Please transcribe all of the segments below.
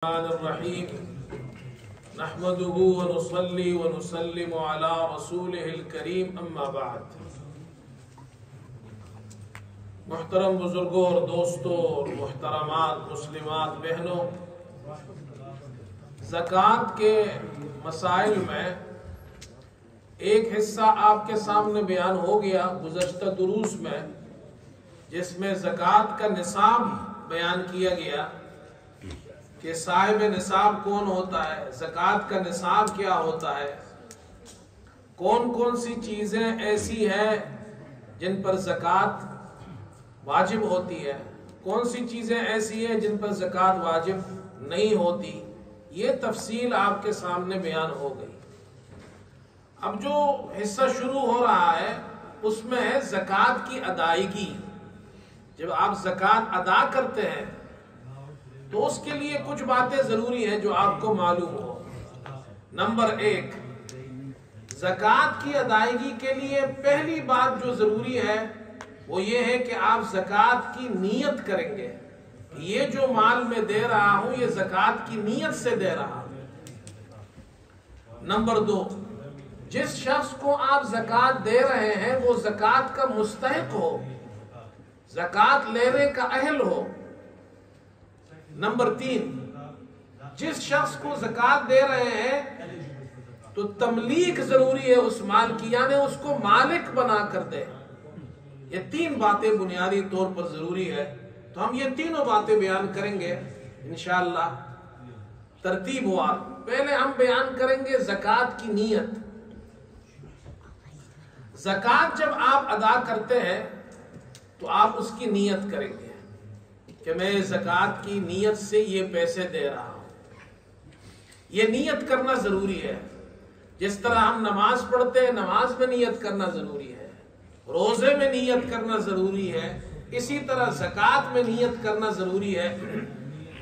الرحیم نحمده ونصلی ونسلم علی رسوله الکریم اما بعد۔ محترم بزرگوں اور دوستوں اور محترمات مسلمات بہنوں، زکوٰۃ کے مسائل میں ایک حصہ آپ کے سامنے بیان ہو گیا گزشتہ دروس میں، جس میں زکوٰۃ کا نصاب بیان کیا گیا کہ صاحب نصاب کون ہوتا ہے، زکوٰۃ کا نصاب کیا ہوتا ہے، کون کون سی چیزیں ایسی ہیں جن پر زکوٰۃ واجب ہوتی ہے، کون سی چیزیں ایسی ہیں جن پر زکوٰۃ واجب نہیں ہوتی، یہ تفصیل آپ کے سامنے بیان ہو گئی۔ اب جو حصہ شروع ہو رہا ہے اس میں ہے زکوٰۃ کی ادائیگی۔ جب آپ زکوٰۃ ادا کرتے ہیں تو اس کے لیے کچھ باتیں ضروری ہیں جو آپ کو معلوم ہو۔ نمبر 1، زکوٰۃ کی ادائیگی کے لیے پہلی بات جو ضروری ہے وہ یہ ہے کہ آپ زکوٰۃ کی نیت کریں گے۔ یہ جو مال میں دے رہا ہوں یہ زکوٰۃ کی نیت سے دے رہا ہوں۔ نمبر 2، جس شخص کو آپ زکوٰۃ دے رہے ہیں وہ زکوٰۃ کا مستحق ہو، زکوٰۃ لینے کا اہل ہو۔ نمبر 3، جس شخص کو زکوٰۃ دے رہے ہیں تو تملیک ضروری ہے اس مال کی، یعنی اس کو مالک بنا کر دے۔ یہ 3 باتیں بنیادی طور پر ضروری ہے، تو ہم یہ تینوں باتیں بیان کریں گے انشاءاللہ ترتیب وار۔ پہلے ہم بیان کریں گے زکوٰۃ کی نیت۔ زکوٰۃ جب آپ ادا کرتے ہیں تو آپ اس کی نیت کریں گے کہ میں زکوٰۃ کی نیت سے یہ پیسے دے رہا ہوں۔ یہ نیت کرنا ضروری ہے۔ جس طرح ہم نماز پڑھتے ہیں نماز میں نیت کرنا ضروری ہے، روزے میں نیت کرنا ضروری ہے، اسی طرح زکوٰۃ میں نیت کرنا ضروری ہے۔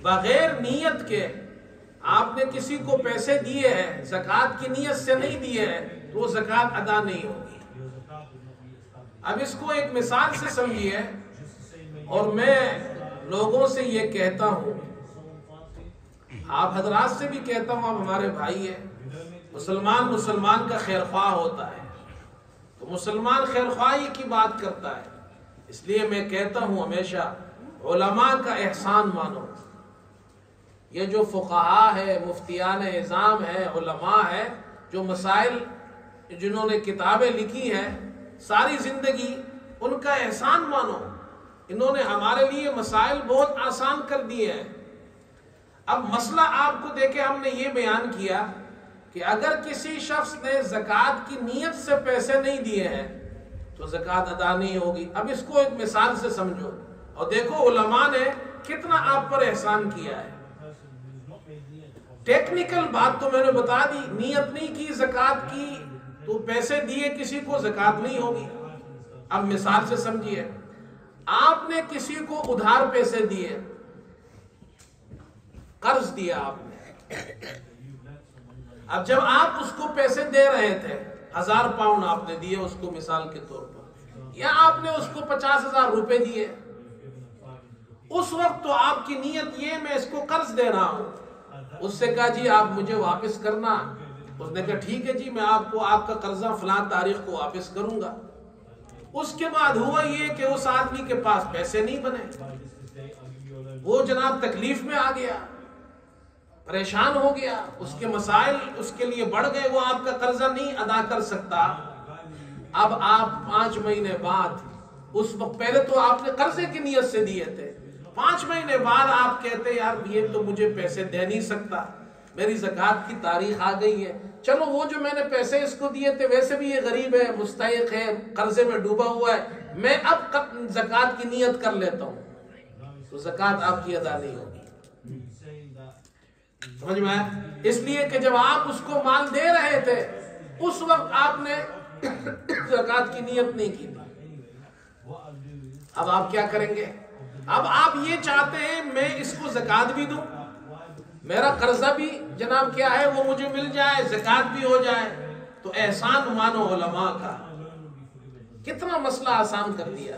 بغیر نیت کے آپ نے کسی کو پیسے دیے ہیں، زکوٰۃ کی نیت سے نہیں دیے ہیں تو وہ زکوٰۃ ادا نہیں ہوگی۔ اب اس کو ایک مثال سے سمجھیے، اور میں لوگوں سے یہ کہتا ہوں، آپ حضرات سے بھی کہتا ہوں، آپ ہمارے بھائی ہیں، مسلمان کا خیر خواہ ہوتا ہے، تو مسلمان خیر خواہی کی بات کرتا ہے، اس لیے میں کہتا ہوں ہمیشہ علماء کا احسان مانو۔ یہ جو فقہاء ہے، مفتیان اعظام ہے، علماء ہے، جو مسائل جنہوں نے کتابیں لکھی ہیں ساری زندگی، ان کا احسان مانو۔ انہوں نے ہمارے لیے مسائل بہت آسان کر دیے ہیں۔ اب مسئلہ آپ کو دیکھے ہم نے یہ بیان کیا کہ اگر کسی شخص نے زکوٰۃ کی نیت سے پیسے نہیں دیے ہیں تو زکوٰۃ ادا نہیں ہوگی۔ اب اس کو ایک مثال سے سمجھو اور دیکھو علماء نے کتنا آپ پر احسان کیا ہے۔ ٹیکنیکل بات تو میں نے بتا دی، نیت نہیں کی زکوٰۃ کی تو پیسے دیے کسی کو، زکوٰۃ نہیں ہوگی۔ اب مثال سے سمجھیے، آپ نے کسی کو ادھار پیسے دیے، قرض دیا آپ نے۔ اب جب آپ اس کو پیسے دے رہے تھے، 1000 پاؤنڈ آپ نے دیے اس کو مثال کے طور پر، یا آپ نے اس کو 50,000 روپے دیے، اس وقت تو آپ کی نیت یہ میں اس کو قرض دے رہا ہوں۔ اس سے کہا جی آپ مجھے واپس کرنا، اس نے کہا ٹھیک ہے جی میں آپ کو آپ کا قرضہ فلاں تاریخ کو واپس کروں گا۔ اس کے بعد ہوا یہ کہ اس آدمی کے پاس پیسے نہیں بنے، وہ جناب تکلیف میں آ گیا، پریشان ہو گیا، اس کے مسائل اس کے لیے بڑھ گئے، وہ آپ کا قرضہ نہیں ادا کر سکتا۔ اب آپ 5 مہینے بعد، اس وقت پہلے تو آپ نے قرضے کی نیت سے دیے تھے، 5 مہینے بعد آپ کہتے یار یہ تو مجھے پیسے دے نہیں سکتا، میری زکوٰۃ کی تاریخ آ گئی ہے، چلو وہ جو میں نے پیسے اس کو دیے تھے ویسے بھی یہ غریب ہے، مستحق ہے، قرضے میں ڈوبا ہوا ہے، میں اب زکوٰۃ کی نیت کر لیتا ہوں، تو زکوٰۃ آپ کی ادا نہیں ہوگی۔ سمجھ میں آیا؟ اس لیے کہ جب آپ اس کو مال دے رہے تھے اس وقت آپ نے زکوٰۃ کی نیت نہیں کی تھی۔ اب آپ کیا کریں گے؟ اب آپ یہ چاہتے ہیں میں اس کو زکوٰۃ بھی دوں، میرا قرضہ بھی جناب کیا ہے وہ مجھے مل جائے، زکوٰۃ بھی ہو جائے، تو احسان مانو علماء کا۔ کتنا مسئلہ آسان کر دیا۔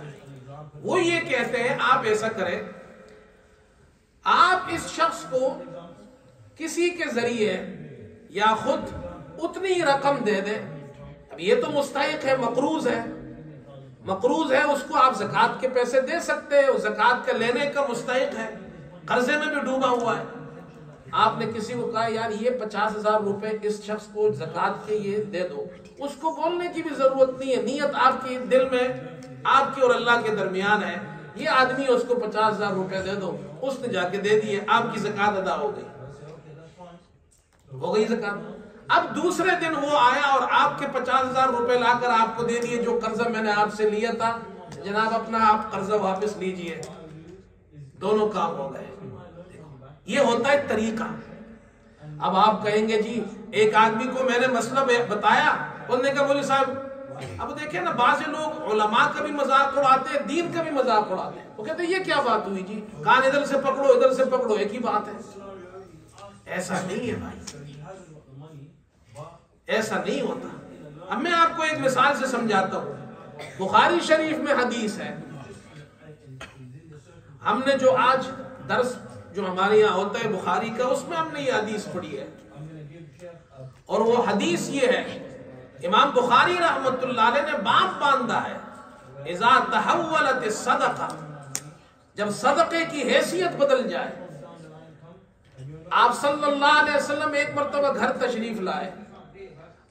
وہ یہ کہتے ہیں آپ ایسا کریں، آپ اس شخص کو کسی کے ذریعے یا خود اتنی رقم دے دے. اب یہ تو مستحق ہے، مقروض ہے، مقروض ہے، اس کو آپ زکوٰۃ کے پیسے دے سکتے ہیں، زکوٰۃ کا لینے کا مستحق ہے، قرضے میں بھی ڈوبا ہوا ہے. آپ نے کسی کو کہا یار یہ 50,000 روپے اس شخص کو زکوٰۃ کے یہ دے دو، اس کو بولنے کی بھی ضرورت نہیں ہے، نیت آپ کی دل میں آپ کی اور اللہ کے درمیان ہے. یہ آدمی اس کو 50,000 روپے دے دو، اس نے جا کے دے دیے، آپ کی زکوٰۃ ادا ہو گئی زکوٰۃ. اب دوسرے دن وہ آیا اور آپ کے 50,000 روپے لا کر آپ کو دے دیے، جو قرضہ میں نے آپ سے لیا تھا جناب اپنا آپ قرضہ واپس لیجئے. دونوں کام ہو گئے. یہ ہوتا ہے طریقہ. اب آپ کہیں گے جی ایک آدمی کو میں نے مسئلہ بتایا، انہوں نے کہا مولوی صاحب اب دیکھیں نا بعض لوگ علماء کا بھی مذاق اڑاتے ہیں، دین کا بھی مذاق اڑاتے ہیں. وہ کہتے ہیں یہ کیا بات ہوئی جی، کان ادھر سے پکڑو ادھر سے پکڑو ایک ہی بات ہے. ایسا نہیں ہے بھائی، ایسا نہیں ہوتا. اب میں آپ کو ایک مثال سے سمجھاتا ہوں. بخاری شریف میں حدیث ہے، ہم نے جو آج درس جو ہمارے یہاں ہوتا ہے بخاری کا، اس میں ہم نے یہ حدیث پڑھی ہے. اور وہ حدیث یہ ہے، امام بخاری رحمت اللہ علیہ نے باب باندھا ہے، اذا تحولت الصدقہ، جب صدقے کی حیثیت بدل جائے. آپ صلی اللہ علیہ وسلم ایک مرتبہ گھر تشریف لائے.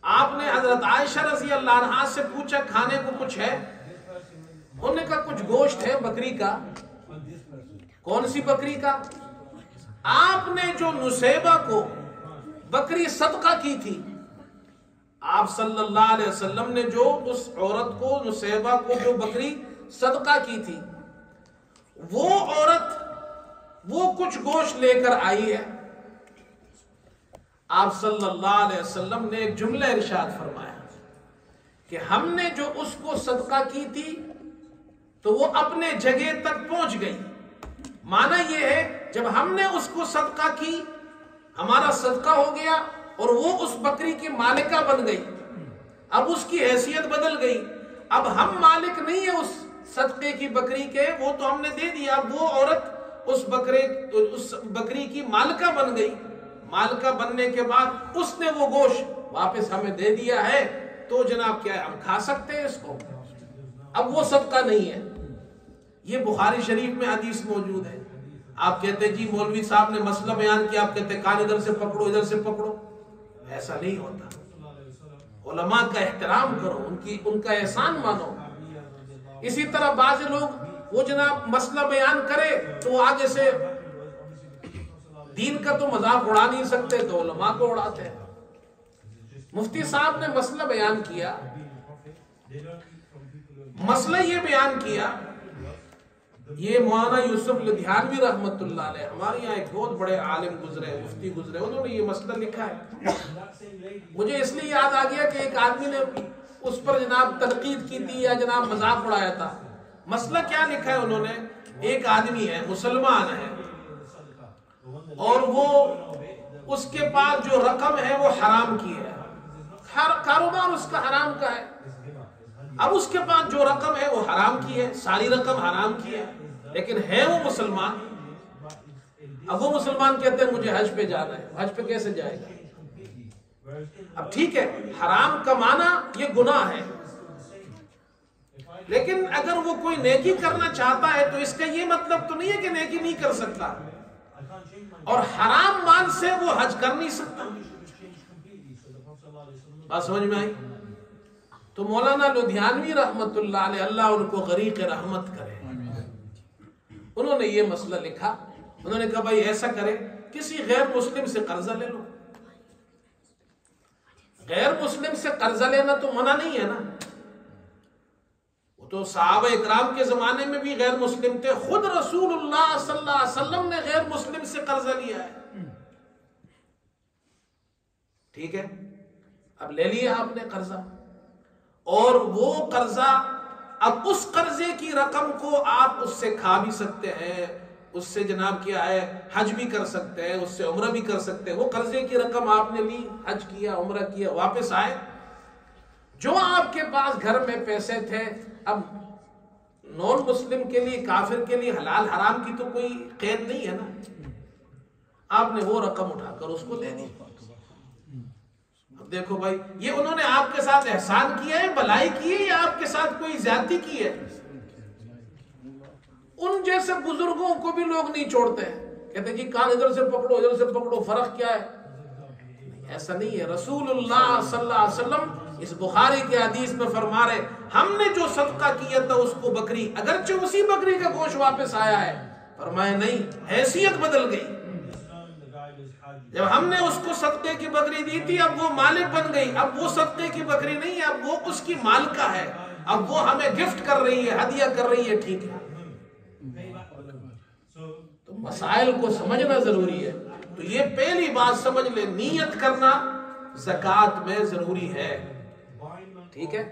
آپ نے حضرت عائشہ رضی اللہ عنہا سے پوچھا کھانے کو کچھ ہے؟ انہوں نے کہا کچھ گوشت ہے بکری کا. کون سی بکری کا؟ آپ نے جو نسیبہ کو بکری صدقہ کی تھی، آپ صلی اللہ علیہ وسلم نے جو اس عورت کو نسیبہ کو جو بکری صدقہ کی تھی، وہ عورت وہ کچھ گوشت لے کر آئی ہے. آپ صلی اللہ علیہ وسلم نے ایک جملہ ارشاد فرمایا کہ ہم نے جو اس کو صدقہ کی تھی تو وہ اپنے جگہ تک پہنچ گئی. معنی یہ ہے جب ہم نے اس کو صدقہ کی، ہمارا صدقہ ہو گیا اور وہ اس بکری کی مالکہ بن گئی. اب اس کی حیثیت بدل گئی. اب ہم مالک نہیں ہیں اس صدقے کی بکری کے، وہ تو ہم نے دے دیا. اب وہ عورت اس بکری کی مالکہ بن گئی. مالکہ بننے کے بعد اس نے وہ گوشت واپس ہمیں دے دیا ہے، تو جناب کیا ہے ہم کھا سکتے ہیں اس کو. اب وہ صدقہ نہیں ہے. یہ بخاری شریف میں حدیث موجود ہے. آپ کہتے ہیں جی مولوی صاحب نے مسئلہ بیان کیا، آپ کہتے ہیں کان ادھر سے پکڑو ادھر سے پکڑو. ایسا نہیں ہوتا. علماء کا احترام کرو، ان کا احسان مانو. اسی طرح بعض لوگ وہ جناب مسئلہ بیان کرے تو وہ آگے سے دین کا تو مذاق اڑا نہیں سکتے تو علماء کو اڑاتے ہیں. مفتی صاحب نے مسئلہ بیان کیا، مسئلہ یہ بیان کیا، یہ مولانا یوسف لدھیانوی رحمت اللہ علیہ ہمارے یہاں ایک بہت بڑے عالم گزرے، مفتی گزرے، انہوں نے یہ مسئلہ لکھا ہے. مجھے اس لیے یاد آ گیا کہ ایک آدمی نے اس پر جناب تنقید کی تھی یا جناب مذاق اڑایا تھا. مسئلہ کیا لکھا ہے انہوں نے؟ ایک آدمی ہے، مسلمان ہے، اور وہ اس کے پاس جو رقم ہے وہ حرام کی ہے، کاروبار اس کا حرام کا ہے. اب اس کے پاس جو رقم ہے وہ حرام کی ہے، ساری رقم حرام کی ہے، لیکن ہے وہ مسلمان. اب وہ مسلمان کہتے ہیں مجھے حج پہ جانا ہے. حج پہ کیسے جائے گا؟ اب ٹھیک ہے حرام کمانا یہ گناہ ہے، لیکن اگر وہ کوئی نیکی کرنا چاہتا ہے تو اس کا یہ مطلب تو نہیں ہے کہ نیکی نہیں کر سکتا، اور حرام مال سے وہ حج کر نہیں سکتا. بات سمجھ میں آئی؟ تو مولانا لدھیانوی رحمت اللہ علیہ، اللہ ان کو غریق رحمت کرے، انہوں نے یہ مسئلہ لکھا. انہوں نے کہا بھائی ایسا کرے کسی غیر مسلم سے قرضہ لے لو. غیر مسلم سے قرضہ لینا تو منع نہیں ہے نا. وہ تو صحابہ اکرام کے زمانے میں بھی غیر مسلم تھے، خود رسول اللہ صلی اللہ علیہ وسلم نے غیر مسلم سے قرضہ لیا ہے. ٹھیک ہے، اب لے لیا آپ نے قرضہ، اور وہ قرضہ اب اس قرضے کی رقم کو آپ اس سے کھا بھی سکتے ہیں، اس سے جناب کیا ہے حج بھی کر سکتے ہیں، اس سے عمرہ بھی کر سکتے ہیں. وہ قرضے کی رقم آپ نے لی، حج کیا، عمرہ کیا، واپس آئے، جو آپ کے پاس گھر میں پیسے تھے، اب نان مسلم کے لیے، کافر کے لیے حلال حرام کی تو کوئی قید نہیں ہے نا. آپ نے وہ رقم اٹھا کر اس کو دے دی. اب دیکھو بھائی یہ انہوں نے آپ کے ساتھ احسان کیا ہے, بلائی کی ہے, یا آپ کے ساتھ کوئی زیادتی کی ہے؟ ان جیسے بزرگوں کو بھی لوگ نہیں چھوڑتے ہیں, کہتے ہیں جی کان ادھر سے پکڑو ادھر سے پکڑو, فرق کیا ہے؟ ایسا نہیں ہے. رسول اللہ صلی اللہ علیہ وسلم اس بخاری کے حدیث میں فرما رہے ہم نے جو صدقہ کیا تھا اس کو بکری, اگرچہ اسی بکری کا گوشت واپس آیا ہے, فرمایا نہیں, حیثیت بدل گئی. جب ہم نے اس کو صدقے کی بکری دی تھی اب وہ مالک بن گئی, اب وہ صدقے کی بکری نہیں ہے, اب وہ اس کی مالکہ ہے, اب وہ ہمیں گفٹ کر رہی ہے, ہدیہ کر رہی ہے. ٹھیک ہے, تو مسائل کو سمجھنا ضروری ہے. تو یہ پہلی بات سمجھ لے, نیت کرنا زکوٰۃ میں ضروری ہے. ٹھیک ہے.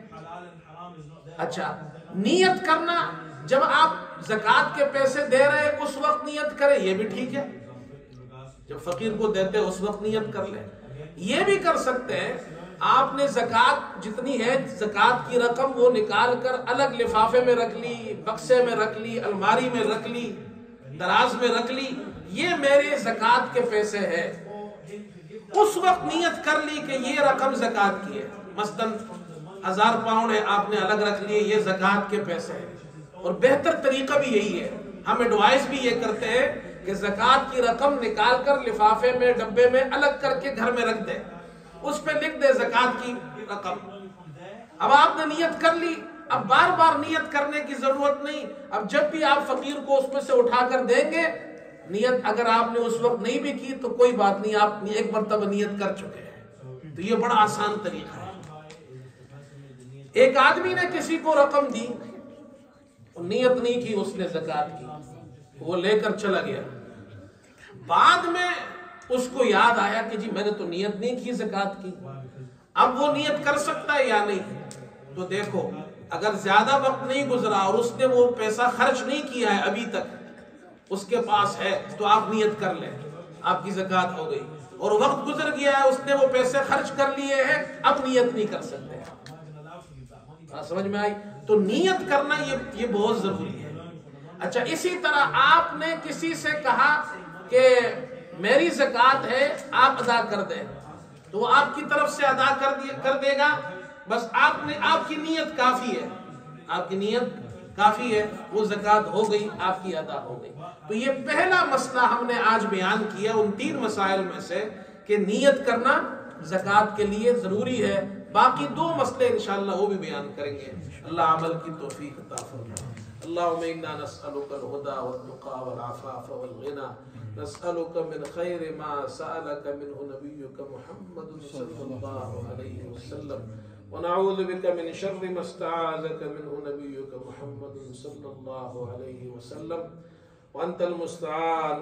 اچھا, نیت کرنا جب آپ زکوٰۃ کے پیسے دے رہے اس وقت نیت کریں, یہ بھی ٹھیک ہے. جب فقیر کو دیتے اس وقت نیت کر لیں. یہ بھی کر سکتے ہیں آپ نے زکوٰۃ جتنی ہے زکوٰۃ کی رقم وہ نکال کر الگ لفافے میں رکھ لی, بکسے میں رکھ لی, الماری میں رکھ لی, دراز میں رکھ لی, یہ میرے زکوٰۃ کے پیسے ہیں. اس وقت نیت کر لی کہ یہ رقم زکوٰۃ کی ہے. مثلاً 1000 پاؤنڈ ہے, آپ نے الگ رکھ لیے, یہ زکوٰۃ کے پیسے ہیں. اور بہتر طریقہ بھی یہی ہے, ہم ایڈوائز بھی یہ کرتے ہیں کہ زکوٰۃ کی رقم نکال کر لفافے میں ڈبے میں الگ کر کے گھر میں رکھ دے, اس پہ لکھ دے زکوٰۃ کی رقم. اب آپ نے نیت کر لی, اب بار بار نیت کرنے کی ضرورت نہیں. اب جب بھی آپ فقیر کو اس میں سے اٹھا کر دیں گے, نیت اگر آپ نے اس وقت نہیں بھی کی تو کوئی بات نہیں, آپ ایک مرتبہ نیت کر چکے ہیں. تو یہ بڑا آسان طریقہ ہے. ایک آدمی نے کسی کو رقم دی, نیت نہیں کی اس نے زکوٰۃ کی, وہ لے کر چلا گیا. بعد میں اس کو یاد آیا کہ جی میں نے تو نیت نہیں کی زکوٰۃ کی. اب وہ نیت کر سکتا ہے یا نہیں؟ تو دیکھو, اگر زیادہ وقت نہیں گزرا اور اس نے وہ پیسہ خرچ نہیں کیا ہے ابھی تک, اس کے پاس ہے, تو آپ نیت کر لیں, آپ کی زکوٰۃ ہو گئی. اور وقت گزر گیا ہے, اس نے وہ پیسے خرچ کر لیے ہیں, اب نیت نہیں کر سکتے. سمجھ میں آئی؟ تو نیت کرنا یہ بہت ضروری ہے. اچھا, اسی طرح آپ نے کسی سے کہا کہ میری زکوٰۃ ہے آپ ادا کر دیں, تو وہ آپ کی طرف سے ادا کر دے گا. بس آپ کی نیت کافی ہے, آپ کی نیت کافی ہے, وہ زکوٰۃ ہو گئی, آپ کی ادا ہو گئی. تو یہ پہلا مسئلہ ہم نے آج بیان کیا ان 3 مسائل میں سے کہ نیت کرنا زکوٰۃ کے لیے ضروری ہے. باقی 2 مسئلے انشاءاللہ وہ بھی بیان کریں گے. اللہ عمل کی توفیق عطا فرمائے. اللهم إنا نسألك الهدى والتقى والعفاف والغنى, نسألك من خير ما سألك منه نبيك محمد صلى الله عليه وسلم, ونعوذ بك من شر ما استعاذك منه نبيك محمد صلى الله عليه وسلم, وأنت المستعان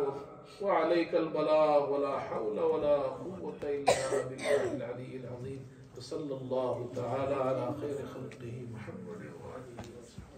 وعليك البلاغ, ولا حول ولا قوة إلا بالله العلي العظيم. وصلى الله تعالى على خير خلقه محمد وآله وسلم.